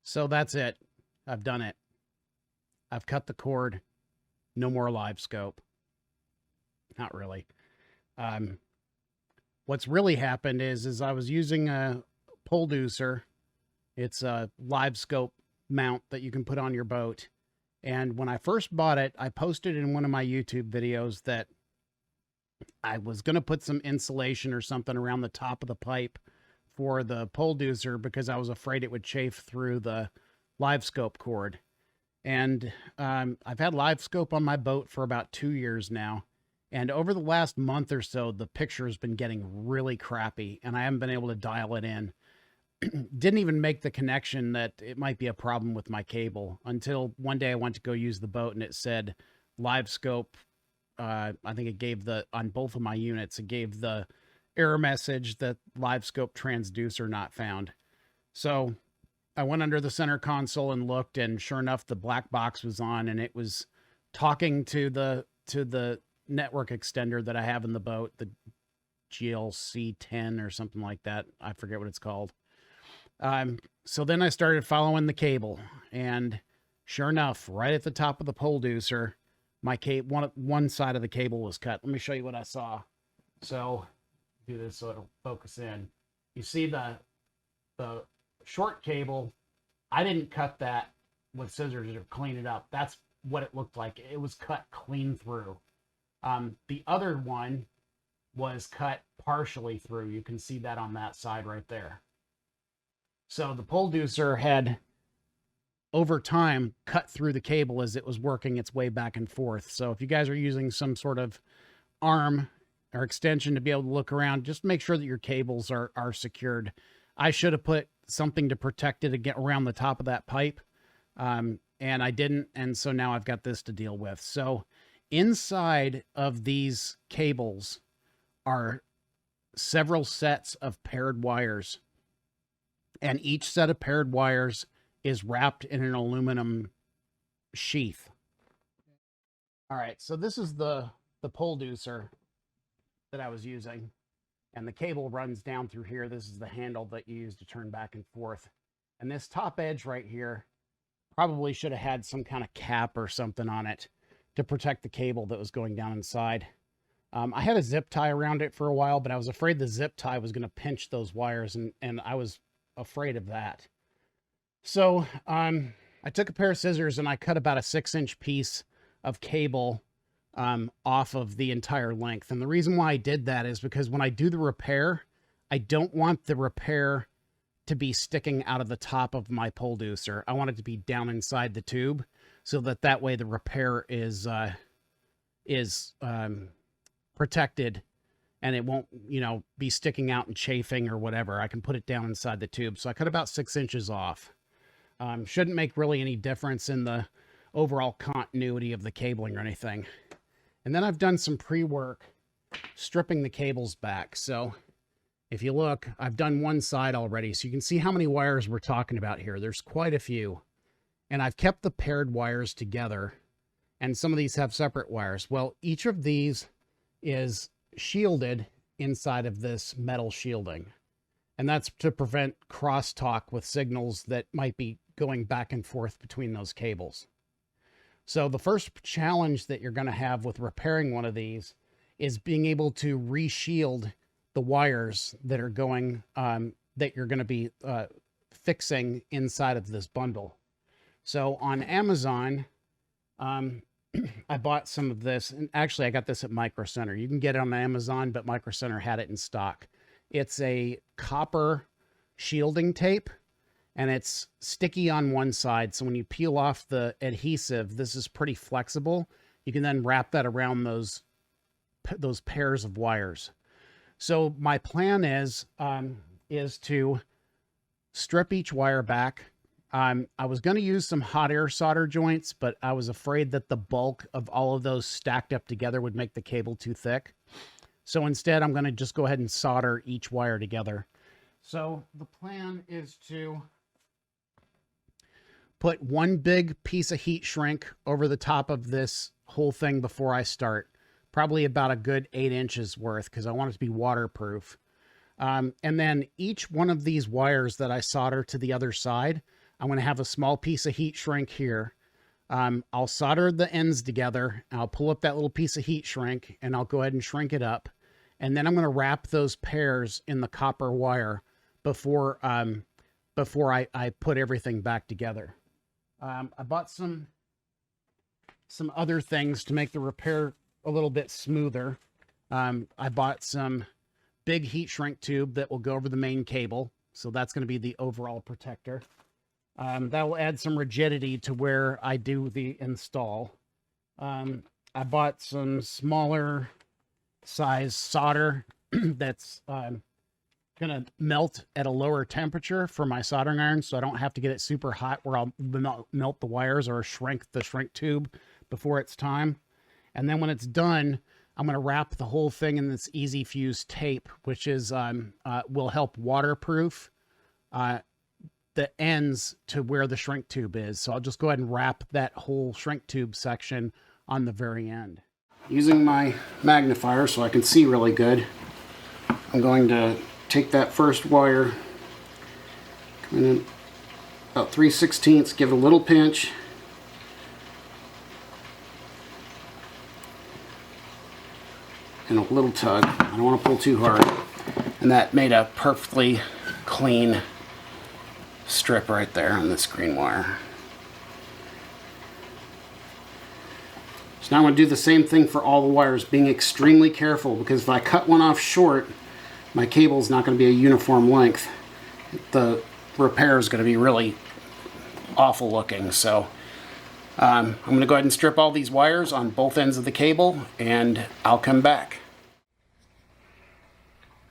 So that's it. I've done it. I've cut the cord. No more LiveScope. Not really. What's really happened is I was using a pole deucer. It's a LiveScope mount that you can put on your boat. And when I first bought it, I posted in one of my YouTube videos that I was going to put some insulation or something around the top of the pipe for the pole deucer because I was afraid it would chafe through the LiveScope cord. And I've had LiveScope on my boat for about 2 years now. And over the last month or so, the picture has been getting really crappy, and I haven't been able to dial it in. Didn't even make the connection that it might be a problem with my cable until one day I went to go use the boat, and it said LiveScope. I think it gave on both of my units, it gave the error message that LiveScope transducer not found. So I went under the center console and looked, and sure enough, the black box was on, and it was talking to the network extender that I have in the boat, the GLC10 or something like that. I forget what it's called. So then I started following the cable, and sure enough, right at the top of the pole deucer, my one side of the cable was cut. Let me show you what I saw. So do this so it'll focus in. You see the short cable. I didn't cut that with scissors or clean it up. That's what it looked like. It was cut clean through. The other one was cut partially through. You can see that on that side right there. So the pole deucer had, over time, cut through the cable as it was working its way back and forth. So if you guys are using some sort of arm or extension to be able to look around, just make sure that your cables are secured. I should have put something to protect it to get around the top of that pipe, and I didn't, and so now I've got this to deal with. So inside of these cables are several sets of paired wires, and each set of paired wires is wrapped in an aluminum sheath. All right, so this is the pole deucer that I was using, and the cable runs down through here. This is the handle that you use to turn back and forth. And this top edge right here probably should have had some kind of cap or something on it to protect the cable that was going down inside. I had a zip tie around it for a while, but I was afraid the zip tie was going to pinch those wires, and I was afraid of that. So I took a pair of scissors and I cut about a 6-inch piece of cable off of the entire length. And the reason why I did that is because when I do the repair, I don't want the repair to be sticking out of the top of my pole deucer. I want it to be down inside the tube, so that way the repair is protected, and it won't, be sticking out and chafing or whatever. I can put it down inside the tube. So I cut about 6 inches off. Shouldn't make really any difference in the overall continuity of the cabling or anything. And then I've done some pre-work stripping the cables back. So if you look, I've done one side already, so you can see how many wires we're talking about here. There's quite a few. And I've kept the paired wires together, and some of these have separate wires. Well, each of these is shielded inside of this metal shielding, and that's to prevent crosstalk with signals that might be going back and forth between those cables. So the first challenge that you're going to have with repairing one of these is being able to reshield the wires that are going, that you're going to be fixing inside of this bundle. So on Amazon, I bought some of this, and actually I got this at Micro Center. You can get it on Amazon, but Micro Center had it in stock. It's a copper shielding tape, and it's sticky on one side. So when you peel off the adhesive, this is pretty flexible. You can then wrap that around those pairs of wires. So my plan is to strip each wire back. I was going to use some hot air solder joints, but I was afraid that the bulk of all of those stacked up together would make the cable too thick. So instead, I'm going to just go ahead and solder each wire together. So the plan is to put one big piece of heat shrink over the top of this whole thing before I start. Probably about a good 8 inches worth, because I want it to be waterproof. And then each one of these wires that I solder to the other side, I'm going to have a small piece of heat shrink here. I'll solder the ends together. I'll pull up that little piece of heat shrink and I'll go ahead and shrink it up. And then I'm going to wrap those pairs in the copper wire before I put everything back together. I bought some other things to make the repair a little bit smoother. I bought some big heat shrink tube that will go over the main cable. So that's going to be the overall protector. That will add some rigidity to where I do the install. I bought some smaller size solder that's going to melt at a lower temperature for my soldering iron, so I don't have to get it super hot where I'll melt the wires or shrink the shrink tube before it's time. And then when it's done, I'm going to wrap the whole thing in this easy fuse tape, which is will help waterproof the ends to where the shrink tube is. So I'll just go ahead and wrap that whole shrink tube section on the very end. Using my magnifier so I can see really good, I'm going to take that first wire, come in about 3/16, give it a little pinch, and a little tug. I don't want to pull too hard. And that made a perfectly clean strip right there on this green wire. So now I'm going to do the same thing for all the wires, being extremely careful, because if I cut one off short, my cable is not going to be a uniform length. The repair is going to be really awful looking. So I'm going to go ahead and strip all these wires on both ends of the cable, and I'll come back.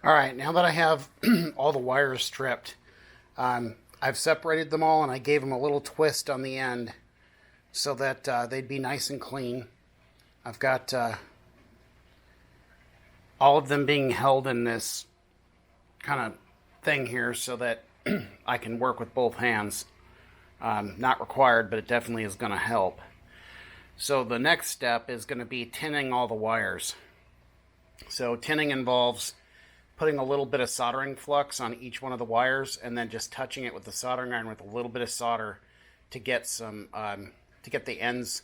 Alright, now that I have all the wires stripped, I've separated them all and I gave them a little twist on the end so that they'd be nice and clean. I've got all of them being held in this kind of thing here so that I can work with both hands. Not required, but it definitely is going to help. So the next step is going to be tinning all the wires. So tinning involves putting a little bit of soldering flux on each one of the wires and then just touching it with the soldering iron with a little bit of solder to get some to get the ends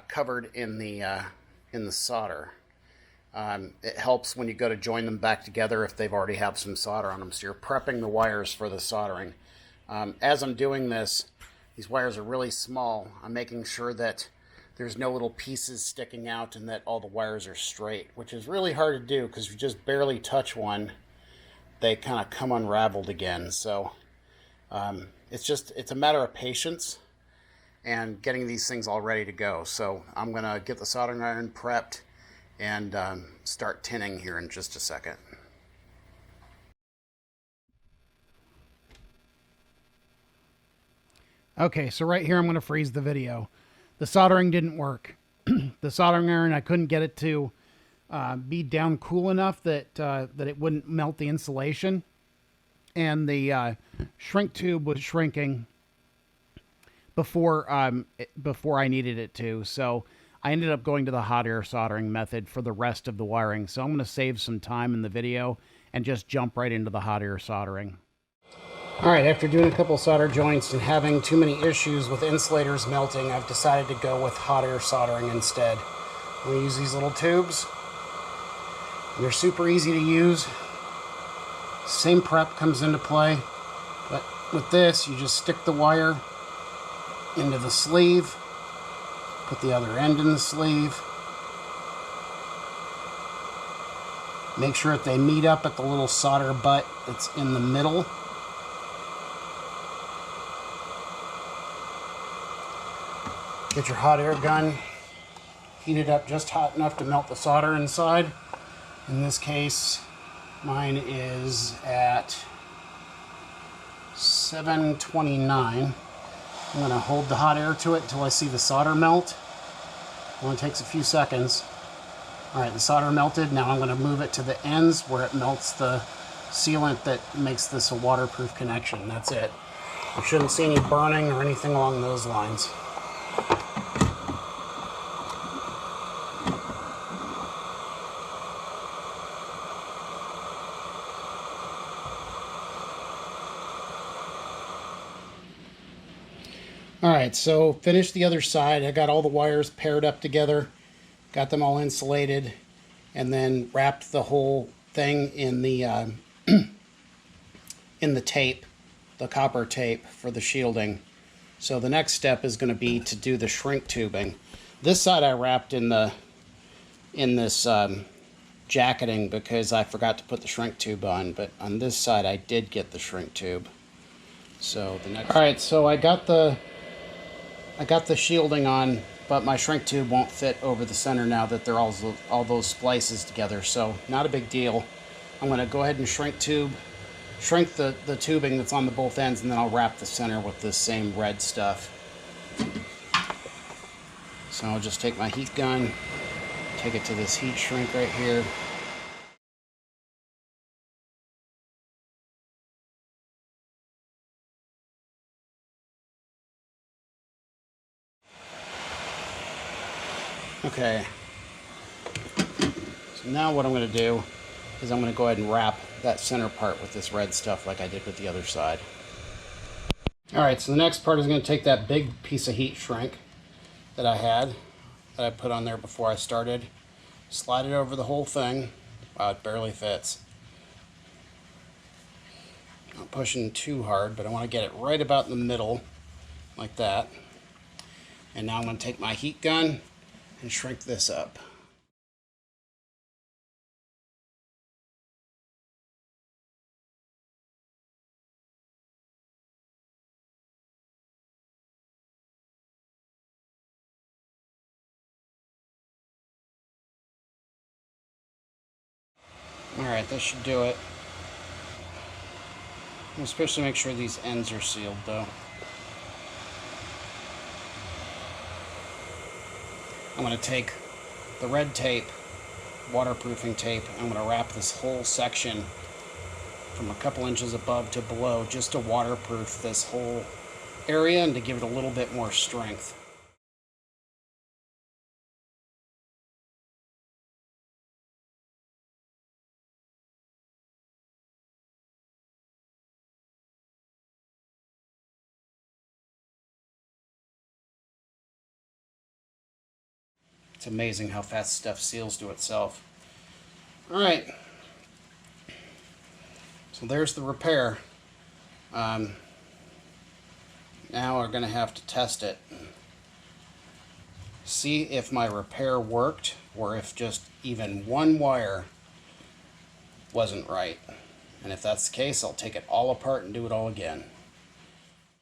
covered in the solder. It helps when you go to join them back together if they've already have some solder on them. So you're prepping the wires for the soldering. As I'm doing this, these wires are really small. I'm making sure that there's no little pieces sticking out and that all the wires are straight, which is really hard to do because if you just barely touch one, they kind of come unraveled again. So it's a matter of patience and getting these things all ready to go. So I'm going to get the soldering iron prepped and start tinning here in just a second. Okay, so right here I'm going to freeze the video. The soldering didn't work. The soldering iron, I couldn't get it to be down cool enough that that it wouldn't melt the insulation. And the shrink tube was shrinking before I needed it to. So I ended up going to the hot air soldering method for the rest of the wiring. So I'm going to save some time in the video and just jump right into the hot air soldering. Alright, after doing a couple solder joints and having too many issues with insulators melting, I've decided to go with hot air soldering instead. I'm going to use these little tubes. They're super easy to use. Same prep comes into play, but with this, you just stick the wire into the sleeve, put the other end in the sleeve, make sure that they meet up at the little solder butt that's in the middle. Get your hot air gun, heat it up just hot enough to melt the solder inside. In this case, mine is at 729. I'm going to hold the hot air to it until I see the solder melt. It only takes a few seconds. Alright, the solder melted. Now I'm going to move it to the ends where it melts the sealant that makes this a waterproof connection. That's it. You shouldn't see any burning or anything along those lines. right, so finished the other side. I got all the wires paired up together, got them all insulated, and then wrapped the whole thing in the tape, the copper tape for the shielding. So the next step is going to be to do the shrink tubing. This side I wrapped in this jacketing because I forgot to put the shrink tube on, but on this side I did get the shrink tube. So the next. All right, so I got the shielding on, but my shrink tube won't fit over the center now that they're all those splices together. So not a big deal. I'm going to go ahead and shrink the tubing that's on the both ends, and then I'll wrap the center with this same red stuff. So I'll just take my heat gun, take it to this heat shrink right here. Okay. So now what I'm going to do is I'm going to go ahead and wrap that center part with this red stuff like I did with the other side. Alright, so the next part is going to take that big piece of heat shrink that I put on there before I started, slide it over the whole thing. Wow, it barely fits. Not pushing too hard, but I want to get it right about in the middle, like that. And now I'm going to take my heat gun and shrink this up. Alright, this should do it. Especially make sure these ends are sealed though. I'm going to take the red tape, waterproofing tape, I'm going to wrap this whole section from a couple inches above to below just to waterproof this whole area and to give it a little bit more strength. It's amazing how fast stuff seals to itself. Alright, so there's the repair. Now we're going to have to test it. See if my repair worked or if just even one wire wasn't right. And if that's the case, I'll take it all apart and do it all again.